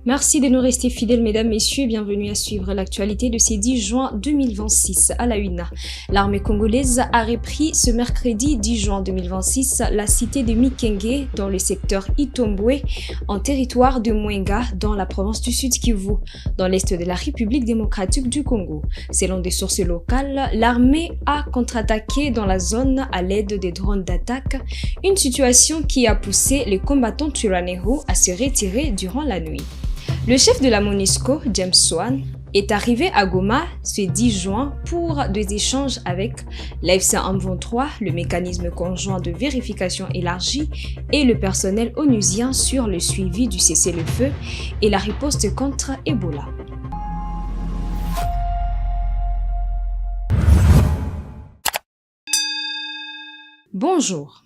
Merci de nous rester fidèles, mesdames, messieurs. Bienvenue à suivre l'actualité de ces 10 juin 2026 à la une. L'armée congolaise a repris ce mercredi 10 juin 2026 la cité de Mikenge dans le secteur Itombwe en territoire de Mwenga dans la province du Sud Kivu, dans l'est de la République démocratique du Congo. Selon des sources locales, l'armée a contre-attaqué dans la zone à l'aide des drones d'attaque, une situation qui a poussé les combattants Twirwaneho à se retirer durant la nuit. Le chef de la MONUSCO, James Swan, est arrivé à Goma ce 10 juin pour des échanges avec l'AFC M23, le mécanisme conjoint de vérification élargi, et le personnel onusien sur le suivi du cessez-le-feu et la riposte contre Ebola. Bonjour.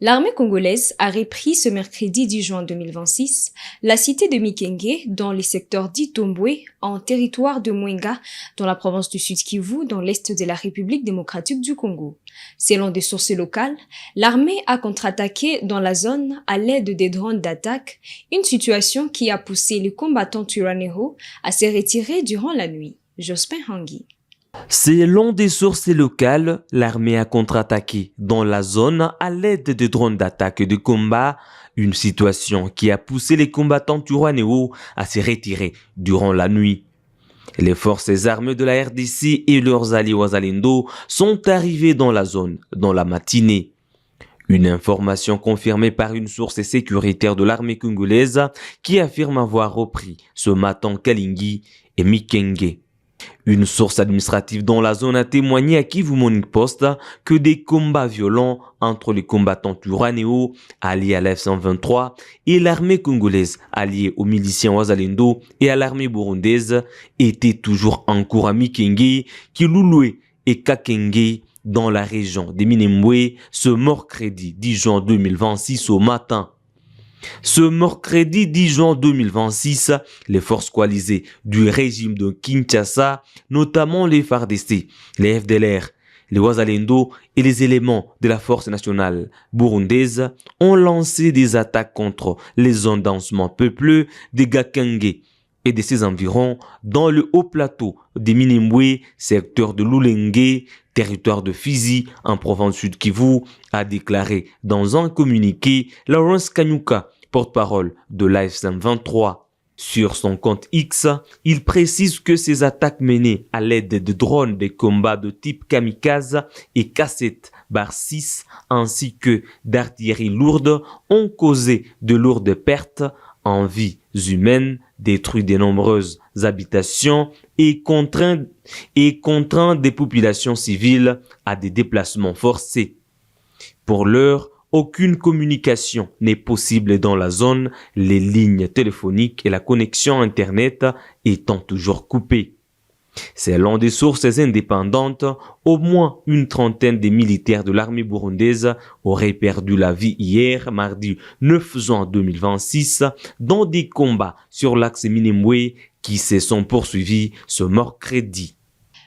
L'armée congolaise a repris ce mercredi 10 juin 2026 la cité de Mikenge dans le secteur d'Itombwe en territoire de Mwenga dans la province du Sud Kivu dans l'est de la République démocratique du Congo. Selon des sources locales, l'armée a contre-attaqué dans la zone à l'aide des drones d'attaque, une situation qui a poussé les combattants Twirwaneho à se retirer durant la nuit. Jospin Hangui. Selon des sources locales, l'armée a contre-attaqué dans la zone à l'aide de drones d'attaque et de combat, une situation qui a poussé les combattants Twirwaneho à se retirer durant la nuit. Les forces armées de la RDC et leurs alliés Wazalendo sont arrivés dans la zone dans la matinée. Une information confirmée par une source sécuritaire de l'armée congolaise qui affirme avoir repris ce matin Kalingi et Mikenge. Une source administrative dans la zone a témoigné à Kivu Morning Post que des combats violents entre les combattants Twirwaneho alliés à l'F-123 et l'armée congolaise alliée aux miliciens Wazalendo et à l'armée burundaise étaient toujours en cours à Mikenge, Kilulwe et Kakenge dans la région de Minembwe ce mercredi 10 juin 2026 au matin. Ce mercredi 10 juin 2026, les forces coalisées du régime de Kinshasa, notamment les FARDC, les FDLR, les Wazalendo et les éléments de la force nationale burundaise ont lancé des attaques contre les zones densément peuplées de Gakenge et de ses environs dans le haut plateau de Minembwe, secteur de Lulenge, territoire de Fizi, en province Sud Kivu, a déclaré dans un communiqué Lawrence Kanyuka, porte-parole de l'AFC-M23. Sur son compte X, il précise que ces attaques menées à l'aide de drones de combat de type kamikaze et cassette-6 ainsi que d'artillerie lourde ont causé de lourdes pertes en vies humaines, détruit de nombreuses habitations et contraint des populations civiles à des déplacements forcés. Pour l'heure, aucune communication n'est possible dans la zone, les lignes téléphoniques et la connexion Internet étant toujours coupées. Selon des sources indépendantes, au moins une trentaine de militaires de l'armée burundaise auraient perdu la vie hier, mardi 9 juin 2026, dans des combats sur l'axe Minembwe qui se sont poursuivis ce mercredi.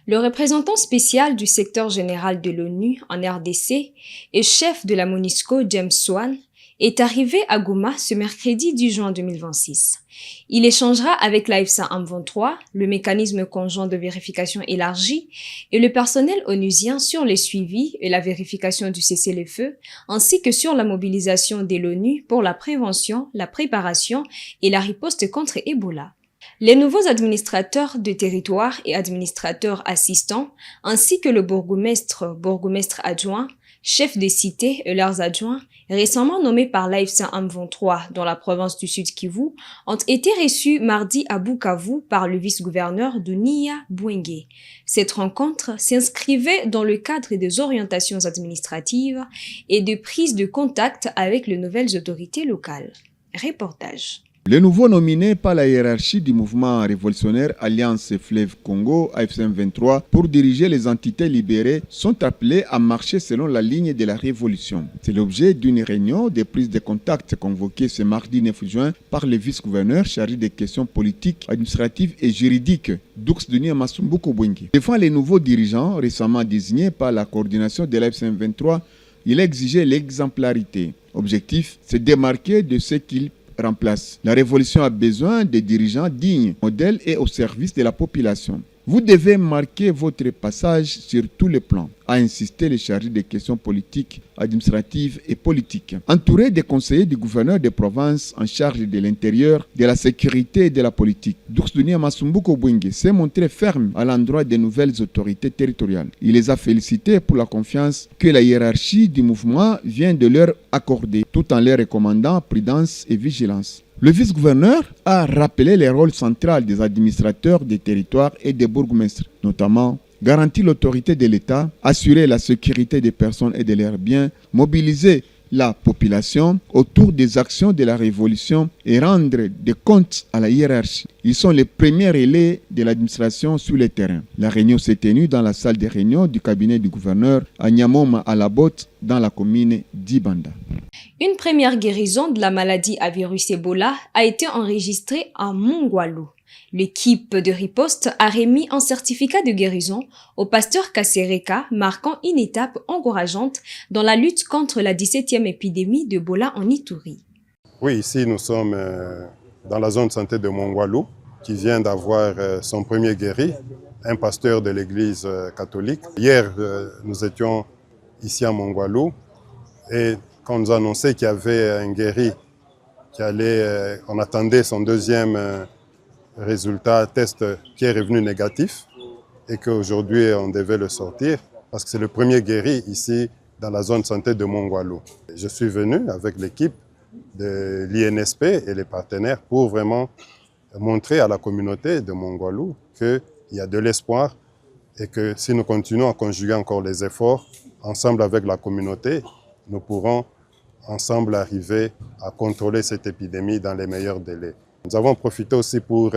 Le représentant spécial du secteur général de l'ONU en RDC et chef de la MONUSCO, James Swan, est arrivé à Goma ce mercredi 10 juin 2026. Il échangera avec l'AFC M23, le mécanisme conjoint de vérification élargi, et le personnel onusien sur le suivi et la vérification du cessez-le-feu, ainsi que sur la mobilisation de l'ONU pour la prévention, la préparation et la riposte contre Ebola. Les nouveaux administrateurs de territoire et administrateurs assistants, ainsi que le bourgmestre adjoint, chefs des cités et leurs adjoints, récemment nommés par l'AFC M23 dans la province du Sud Kivu, ont été reçus mardi à Bukavu par le vice-gouverneur de Nia Bwenge. Cette rencontre s'inscrivait dans le cadre des orientations administratives et de prise de contact avec les nouvelles autorités locales. Reportage. Les nouveaux nominés par la hiérarchie du mouvement révolutionnaire Alliance Fleuve Congo, AFC-M23, pour diriger les entités libérées, sont appelés à marcher selon la ligne de la révolution. C'est l'objet d'une réunion de prise de contact convoquée ce mardi 9 juin par le vice-gouverneur chargé des questions politiques, administratives et juridiques, Dux Dunia Masumbuko Bwenge. Devant les nouveaux dirigeants récemment désignés par la coordination de l'AFC-M23, il exigeait l'exemplarité. Objectif, c'est démarquer de ce qu'ils remplace. La révolution a besoin de dirigeants dignes, modèles et au service de la population. Vous devez marquer votre passage sur tous les plans, a insisté le chargé des questions politiques, administratives et politiques. Entouré des conseillers du gouverneur de province en charge de l'intérieur, de la sécurité et de la politique, Dunia Masumbuko Bwenge s'est montré ferme à l'endroit des nouvelles autorités territoriales. Il les a félicités pour la confiance que la hiérarchie du mouvement vient de leur accorder, tout en leur recommandant prudence et vigilance. Le vice-gouverneur a rappelé les rôles centraux des administrateurs des territoires et des bourgmestres, notamment garantir l'autorité de l'État, assurer la sécurité des personnes et de leurs biens, mobiliser la population autour des actions de la révolution et rendre des comptes à la hiérarchie. Ils sont les premiers relais de l'administration sur le terrain. La réunion s'est tenue dans la salle de réunion du cabinet du gouverneur à Nyamoma à la Botte, dans la commune d'Ibanda. Une première guérison de la maladie à virus Ebola a été enregistrée à Mongwalu. L'équipe de riposte a remis un certificat de guérison au pasteur Kasereka, marquant une étape encourageante dans la lutte contre la 17e épidémie d'Ebola en Ituri. Oui, ici nous sommes dans la zone de santé de Mongwalu, qui vient d'avoir son premier guéri, un pasteur de l'église catholique. Hier, nous étions ici à Mongwalu et quand on nous a annoncé qu'il y avait un guéri qui allait, on attendait son deuxième résultat test qui est revenu négatif et qu'aujourd'hui on devait le sortir parce que c'est le premier guéri ici dans la zone de santé de Mongwalu. Je suis venu avec l'équipe de l'INSP et les partenaires pour vraiment montrer à la communauté de Mongwalu qu'il y a de l'espoir et que si nous continuons à conjuguer encore les efforts ensemble avec la communauté, nous pourrons ensemble arriver à contrôler cette épidémie dans les meilleurs délais. Nous avons profité aussi pour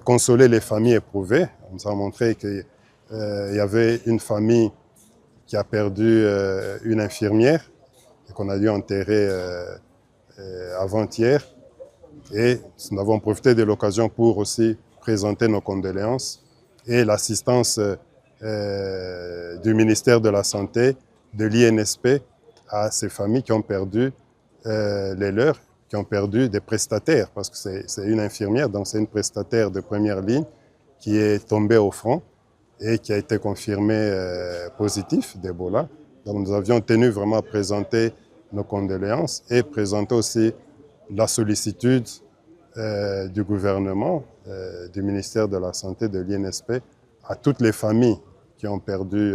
consoler les familles éprouvées. On nous a montré qu'il y avait une famille qui a perdu une infirmière et qu'on a dû enterrer avant-hier. Et nous avons profité de l'occasion pour aussi présenter nos condoléances et l'assistance du ministère de la Santé, de l'INSP, à ces familles qui ont perdu les leurs, qui ont perdu des prestataires, parce que c'est une infirmière, donc c'est une prestataire de première ligne qui est tombée au front et qui a été confirmée positif d'Ebola. Donc nous avions tenu vraiment à présenter nos condoléances et présenter aussi la sollicitude du gouvernement, du ministère de la Santé, de l'INSP, à toutes les familles qui ont perdu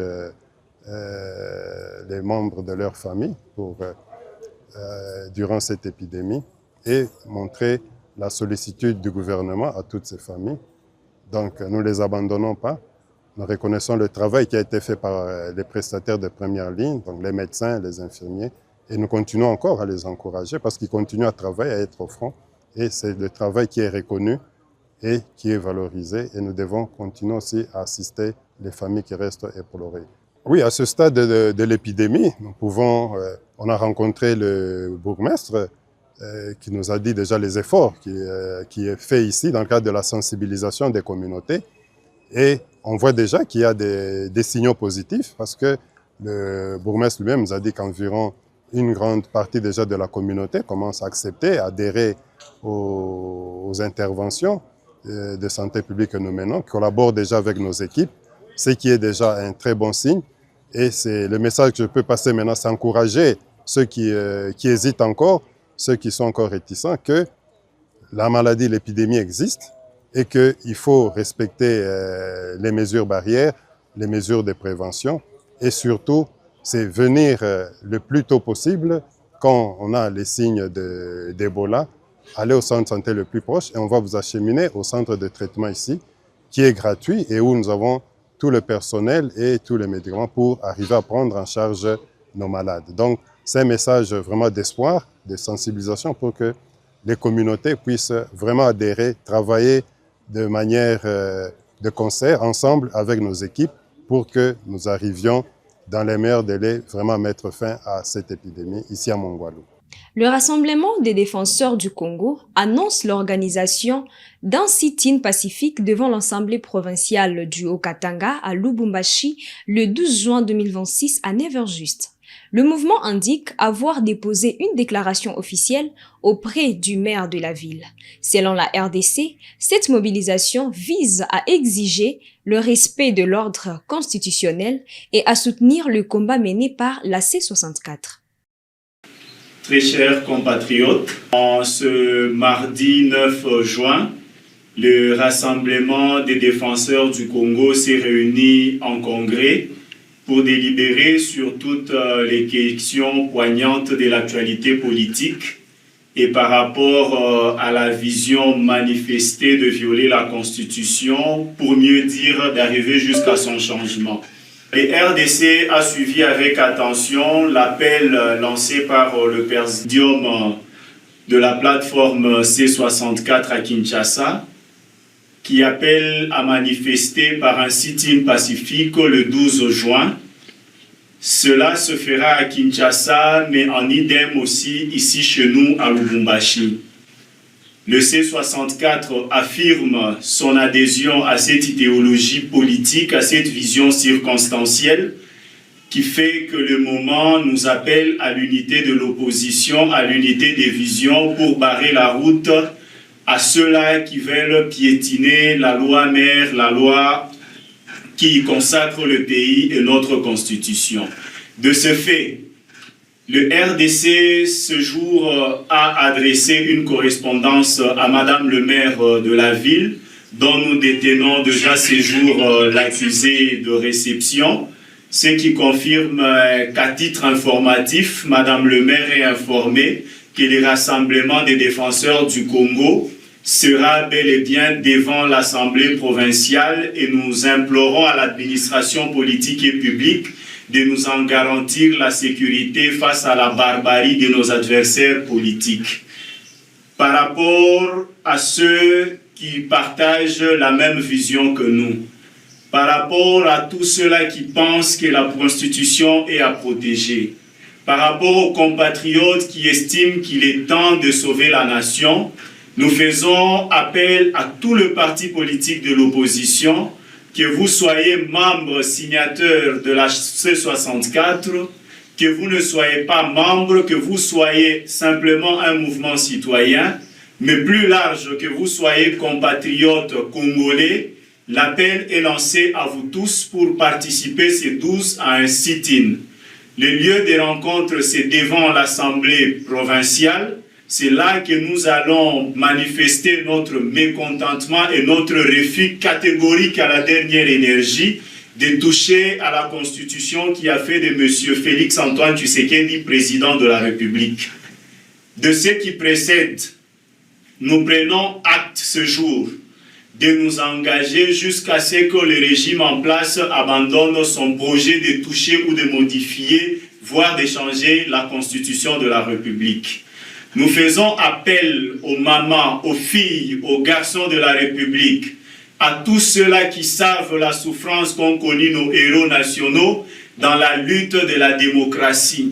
les membres de leur famille durant cette épidémie et montrer la sollicitude du gouvernement à toutes ces familles. Donc nous ne les abandonnons pas. Nous reconnaissons le travail qui a été fait par les prestataires de première ligne, donc les médecins, les infirmiers, et nous continuons encore à les encourager parce qu'ils continuent à travailler, à être au front. Et c'est le travail qui est reconnu et qui est valorisé. Et nous devons continuer aussi à assister les familles qui restent éplorées. Oui, à ce stade de l'épidémie, on a rencontré le bourgmestre qui nous a dit déjà les efforts qui est fait ici dans le cadre de la sensibilisation des communautés. Et on voit déjà qu'il y a des signaux positifs parce que le bourgmestre lui-même nous a dit qu'environ une grande partie déjà de la communauté commence à accepter, à adhérer aux interventions de santé publique que nous menons, qui collaborent déjà avec nos équipes, ce qui est déjà un très bon signe. Et c'est le message que je peux passer maintenant, c'est encourager ceux qui hésitent encore, ceux qui sont encore réticents, que la maladie, l'épidémie existe et qu'il faut respecter les mesures barrières, les mesures de prévention et surtout, c'est venir le plus tôt possible quand on a les signes d'Ebola, aller au centre de santé le plus proche et on va vous acheminer au centre de traitement ici, qui est gratuit et où nous avons tout le personnel et tous les médicaments pour arriver à prendre en charge nos malades. Donc, c'est un message vraiment d'espoir, de sensibilisation pour que les communautés puissent vraiment adhérer, travailler de manière de concert ensemble avec nos équipes pour que nous arrivions dans les meilleurs délais vraiment mettre fin à cette épidémie ici à Mongwalu. Le Rassemblement des défenseurs du Congo annonce l'organisation d'un sit-in pacifique devant l'Assemblée provinciale du Haut-Katanga à Lubumbashi le 12 juin 2026 à 9h juste. Le mouvement indique avoir déposé une déclaration officielle auprès du maire de la ville. Selon la RDC, cette mobilisation vise à exiger le respect de l'ordre constitutionnel et à soutenir le combat mené par la C64. Très chers compatriotes, en ce mardi 9 juin, le Rassemblement des défenseurs du Congo s'est réuni en congrès pour délibérer sur toutes les questions poignantes de l'actualité politique et par rapport à la vision manifestée de violer la Constitution, pour mieux dire d'arriver jusqu'à son changement. Le RDC a suivi avec attention l'appel lancé par le présidium de la plateforme C64 à Kinshasa, qui appelle à manifester par un sit-in pacifique le 12 juin. Cela se fera à Kinshasa, mais en idem aussi ici chez nous à Lubumbashi. Le C64 affirme son adhésion à cette idéologie politique, à cette vision circonstancielle qui fait que le moment nous appelle à l'unité de l'opposition, à l'unité des visions pour barrer la route à ceux-là qui veulent piétiner la loi mère, la loi qui consacre le pays et notre constitution. De ce fait, le RDC, ce jour, a adressé une correspondance à Madame le maire de la ville, dont nous détenons déjà ces jours l'accusé de réception, ce qui confirme qu'à titre informatif, Madame le maire est informée que le Rassemblement des défenseurs du Congo sera bel et bien devant l'Assemblée provinciale et nous implorons à l'administration politique et publique de nous en garantir la sécurité face à la barbarie de nos adversaires politiques. Par rapport à ceux qui partagent la même vision que nous, par rapport à tous ceux-là qui pensent que la Constitution est à protéger, par rapport aux compatriotes qui estiment qu'il est temps de sauver la nation, nous faisons appel à tout le parti politique de l'opposition, que vous soyez membre signateur de la C64, que vous ne soyez pas membre, que vous soyez simplement un mouvement citoyen, mais plus large, que vous soyez compatriotes congolais, l'appel est lancé à vous tous pour participer ces 12 à un sit-in. Le lieu de rencontre, c'est devant l'Assemblée provinciale. C'est là que nous allons manifester notre mécontentement et notre refus catégorique à la dernière énergie de toucher à la Constitution qui a fait de M. Félix Antoine Tshisekedi président de la République. De ce qui précède, nous prenons acte ce jour de nous engager jusqu'à ce que le régime en place abandonne son projet de toucher ou de modifier, voire de changer la Constitution de la République. Nous faisons appel aux mamans, aux filles, aux garçons de la République, à tous ceux-là qui savent la souffrance qu'ont connue nos héros nationaux dans la lutte de la démocratie,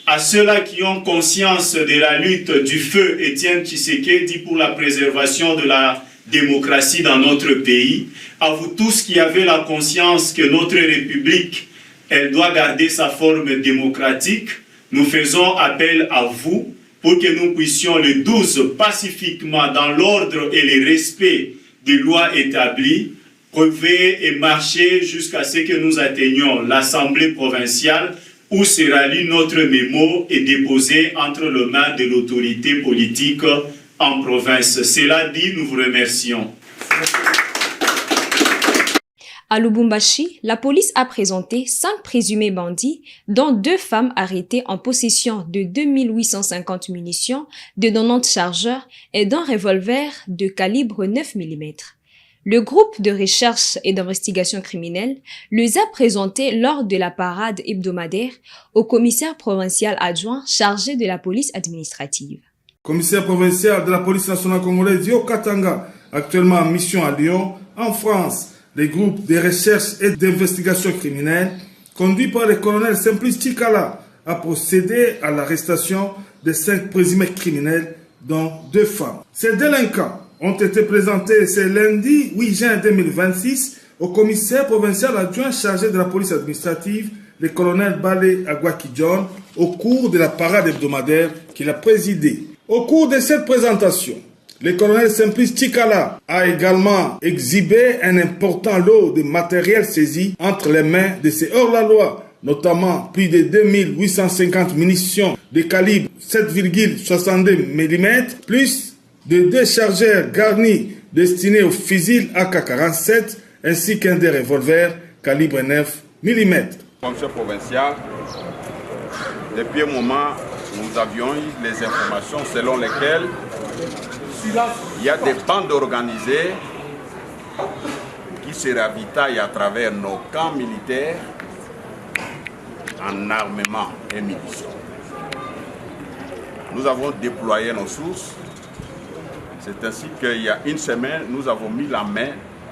à ceux-là qui ont conscience de la lutte du feu Étienne Tshisekedi pour la préservation de la démocratie dans notre pays, à vous tous qui avez la conscience que notre République, elle doit garder sa forme démocratique, nous faisons appel à vous pour que nous puissions le 12 pacifiquement dans l'ordre et le respect des lois établies, prouver et marcher jusqu'à ce que nous atteignions l'Assemblée provinciale où sera lu notre mémo et déposé entre les mains de l'autorité politique en province. Cela dit, nous vous remercions. À Lubumbashi, la police a présenté 5 présumés bandits, dont 2 femmes arrêtées en possession de 2850 munitions, de 90 chargeurs et d'un revolver de calibre 9 mm. Le groupe de recherche et d'investigation criminelle les a présentés lors de la parade hebdomadaire au commissaire provincial adjoint chargé de la police administrative. Commissaire provincial de la police nationale congolaise Yo Katanga, actuellement en mission à Lyon, en France. Les groupes de recherche et d'investigation criminelle, conduits par le colonel Simplice Chikala, a procédé à l'arrestation de 5 présumés criminels, dont 2 femmes. Ces délinquants ont été présentés ce lundi 8 juin 2026 au commissaire provincial adjoint chargé de la police administrative, le colonel Balé Agwaki John au cours de la parade hebdomadaire qu'il a présidée. Au cours de cette présentation, le colonel Simplice Chikala a également exhibé un important lot de matériel saisi entre les mains de ces hors-la-loi, notamment plus de 2850 munitions de calibre 7,62 mm, plus de 2 chargeurs garnis destinés aux fusils AK-47, ainsi qu'un des revolvers calibre 9 mm. Conseil provincial, depuis un moment, nous avions eu les informations selon lesquelles il y a des bandes organisées qui se ravitaillent à travers nos camps militaires en armement et munitions. Nous avons déployé nos sources. C'est ainsi qu'il y a une semaine, nous avons mis la main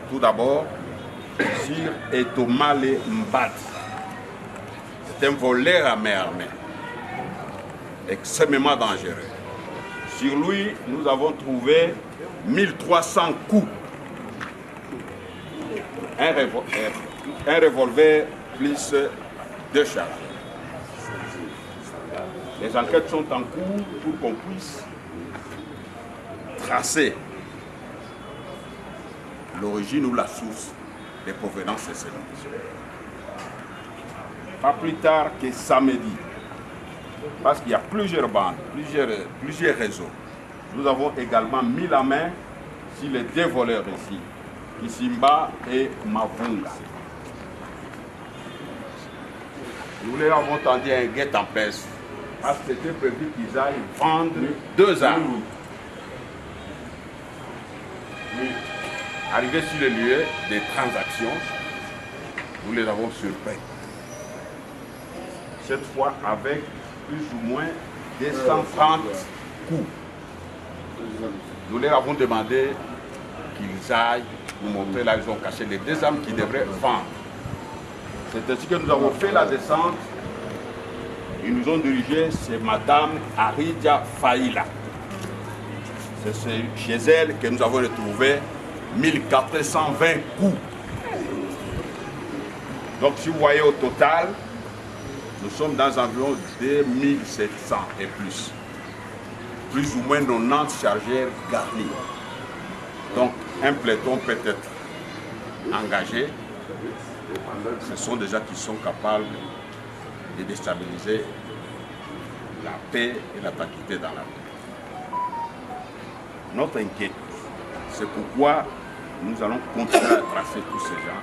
tout d'abord sur Etomale Mbad. C'est un voleur à main armée, extrêmement dangereux. Sur lui, nous avons trouvé 1300 coups. Un revolver plus 2 charges. Les enquêtes sont en cours pour qu'on puisse tracer l'origine ou la source des provenances de ces noms. Pas plus tard que samedi, parce qu'il y a plusieurs bandes, plusieurs réseaux. Nous avons également mis la main sur les 2 voleurs ici, Kisimba et Mavunga. Nous leur avons tendu un guet-en-peste, parce que c'était prévu qu'ils aillent vendre 2 armes. Arrivés sur le lieu des transactions, nous les avons surpris. Cette fois avec plus ou moins 230 coups. Nous leur avons demandé qu'ils aillent nous montrer là, ils ont caché les 2 armes qu'ils devraient vendre. C'est ainsi que nous avons fait la descente. Ils nous ont dirigé, c'est Madame Aridja Faïla. C'est chez elle que nous avons retrouvé 1420 coups. Donc si vous voyez au total, nous sommes dans environ 2700 et plus. Plus ou moins 90 chargeurs garnis. Donc un peloton peut être engagé. Ce sont des gens qui sont capables de déstabiliser la paix et la tranquillité dans la paix. Notre inquiétude, c'est pourquoi nous allons continuer à tracer tous ces gens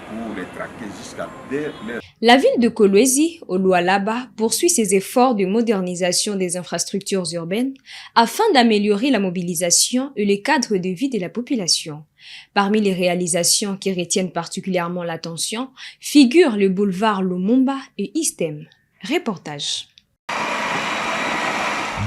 pour les traquer jusqu'à leur... La ville de Kolwezi, au Lualaba, poursuit ses efforts de modernisation des infrastructures urbaines afin d'améliorer la mobilisation et le cadre de vie de la population. Parmi les réalisations qui retiennent particulièrement l'attention figurent le boulevard Lumumba et Istem. Reportage.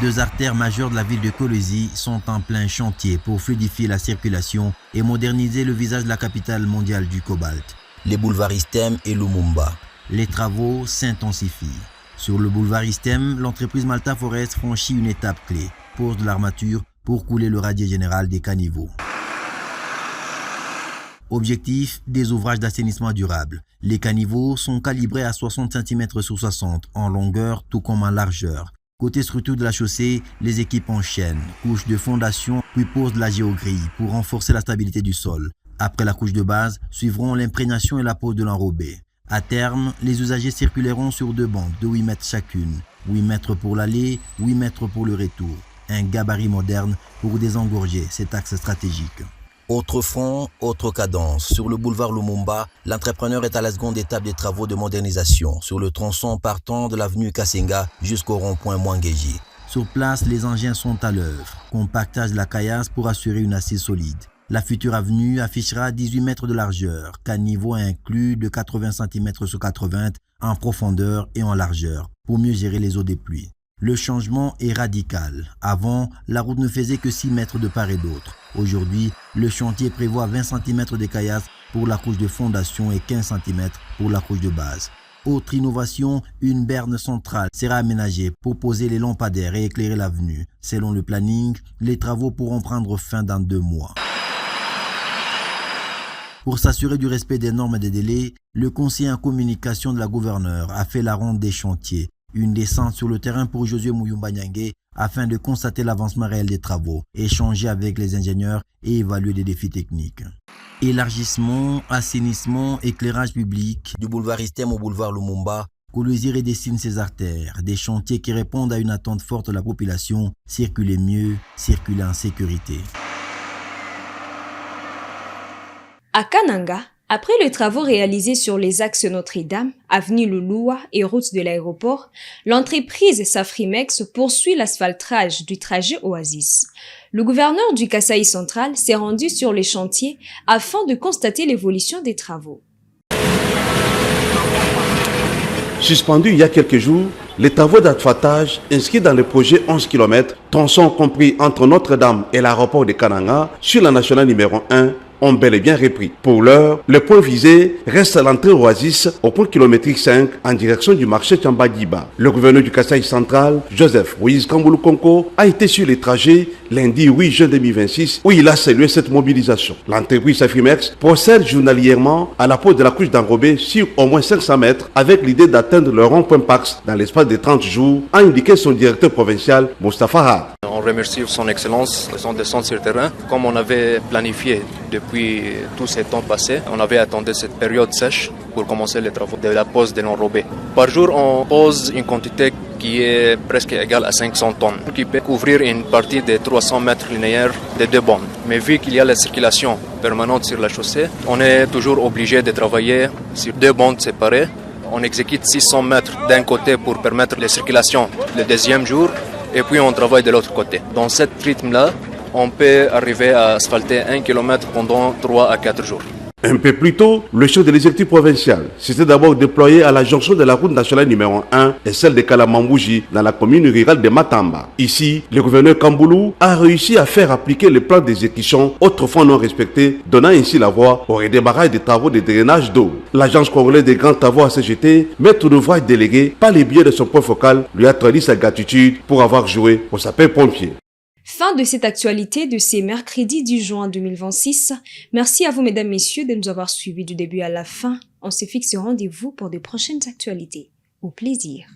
2 artères majeures de la ville de Kolwezi sont en plein chantier pour fluidifier la circulation et moderniser le visage de la capitale mondiale du cobalt. Les boulevards Istem et Lumumba. Les travaux s'intensifient. Sur le boulevard Istem, l'entreprise Malta Forest franchit une étape clé, pose de l'armature pour couler le radier général des caniveaux. Objectif, des ouvrages d'assainissement durable. Les caniveaux sont calibrés à 60 cm sur 60 en longueur tout comme en largeur. Côté structure de la chaussée, les équipes enchaînent. Couche de fondation puis pose de la géogrille pour renforcer la stabilité du sol. Après la couche de base, suivront l'imprégnation et la pose de l'enrobé. À terme, les usagers circuleront sur 2 bandes de 8 mètres chacune. 8 mètres pour l'aller, 8 mètres pour le retour. Un gabarit moderne pour désengorger cet axe stratégique. Autre front, autre cadence. Sur le boulevard Lumumba, l'entrepreneur est à la seconde étape des travaux de modernisation sur le tronçon partant de l'avenue Kasenga jusqu'au rond-point Mwangeji. Sur place, les engins sont à l'œuvre. Compactage de la caillasse pour assurer une assise solide. La future avenue affichera 18 mètres de largeur, caniveau inclus de 80 cm sur 80 en profondeur et en largeur pour mieux gérer les eaux des pluies. Le changement est radical. Avant, la route ne faisait que 6 mètres de part et d'autre. Aujourd'hui, le chantier prévoit 20 cm de caillasse pour la couche de fondation et 15 cm pour la couche de base. Autre innovation, une berne centrale sera aménagée pour poser les lampadaires et éclairer l'avenue. Selon le planning, les travaux pourront prendre fin dans 2 mois. Pour s'assurer du respect des normes et des délais, le conseiller en communication de la gouverneure a fait la ronde des chantiers, une descente sur le terrain pour Josué Mouyumba Nyangé afin de constater l'avancement réel des travaux, échanger avec les ingénieurs et évaluer les défis techniques. Élargissement, assainissement, éclairage public, du boulevard Istem au boulevard Lumumba, Koulouzir redessine ses artères, des chantiers qui répondent à une attente forte de la population, circuler mieux, circuler en sécurité. À Kananga, après les travaux réalisés sur les axes Notre-Dame, avenue Lulua et route de l'aéroport, l'entreprise Safrimex poursuit l'asphaltrage du trajet Oasis. Le gouverneur du Kasaï central s'est rendu sur les chantiers afin de constater l'évolution des travaux. Suspendus il y a quelques jours, les travaux d'asphaltage inscrits dans le projet 11 km, tronçon compris entre Notre-Dame et l'aéroport de Kananga sur la nationale numéro 1, ont bel et bien repris. Pour l'heure, le point visé reste à l'entrée Oasis au point kilométrique 5 en direction du marché Chambadiba. Le gouverneur du Kasaï central, Joseph Moïse Kamboulou Konko, a été sur les trajets lundi 8 juin 2026 où il a salué cette mobilisation. L'entreprise Safrimex procède journalièrement à la pose de la couche d'enrobé sur au moins 500 mètres avec l'idée d'atteindre le rond-point Pax dans l'espace de 30 jours, a indiqué son directeur provincial, Moustapha Har. On remercie son excellence de son descente sur le terrain comme on avait planifié depuis tous ces temps passés. On avait attendu cette période sèche pour commencer les travaux de la pose de l'enrobé. Par jour, on pose une quantité qui est presque égale à 500 tonnes, qui peut couvrir une partie de 300 mètres linéaires de 2 bandes. Mais vu qu'il y a la circulation permanente sur la chaussée, on est toujours obligé de travailler sur 2 bandes séparées. On exécute 600 mètres d'un côté pour permettre la circulation le deuxième jour, et puis on travaille de l'autre côté. Dans ce rythme-là, on peut arriver à asphalter 1 km pendant 3 à 4 jours. Un peu plus tôt, le chef de l'exécutif provincial s'était d'abord déployé à la jonction de la route nationale numéro 1 et celle de Kalamambouji dans la commune rurale de Matamba. Ici, le gouverneur Kamboulou a réussi à faire appliquer le plan d'exécution autrefois non respecté, donnant ainsi la voie au redémarrage des travaux de drainage d'eau. L'agence congolaise des grands travaux ACGT, maître d'ouvrage délégué par les biais de son point focal, lui a traduit sa gratitude pour avoir joué au sapeur-pompier. Fin de cette actualité de ces mercredis 10 juin 2026. Merci à vous, mesdames, messieurs, de nous avoir suivis du début à la fin. On se fixe rendez-vous pour de prochaines actualités. Au plaisir.